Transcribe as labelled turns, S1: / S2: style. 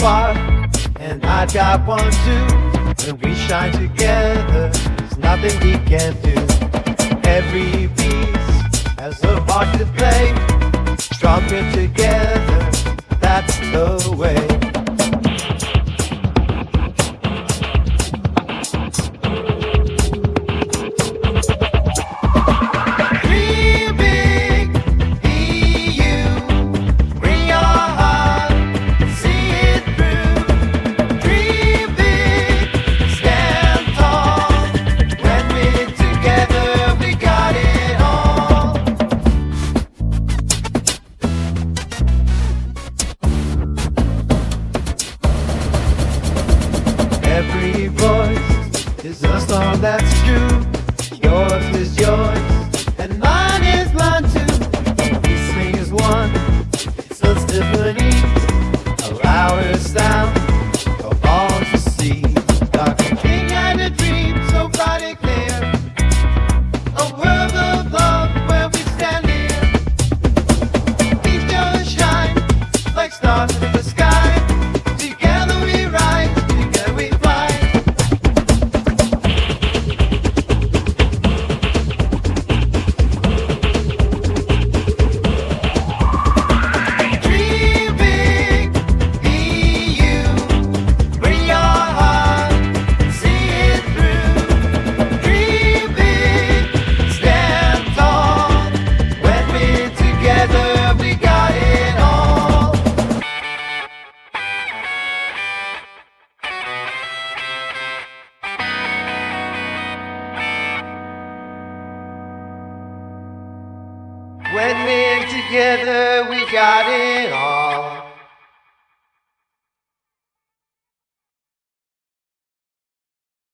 S1: spark, and I got one too. When we shine together, there's nothing we can't do. Every piece has a part to play. Stronger together, that's the way. Every voice is a song that's true. Yours is yours, and mine is mine too. We sing as one, it's a symphony. Allow our sound for all to see. Dr. King had a dream so bright and clear. A world of love where we stand here. Each other shine like stars in the sky. Together we rise, together we fly. Dream big, be you. Bring your heart, see it through. Dream big, stand tall. When we're together, we got it all. When we're together, we got it all.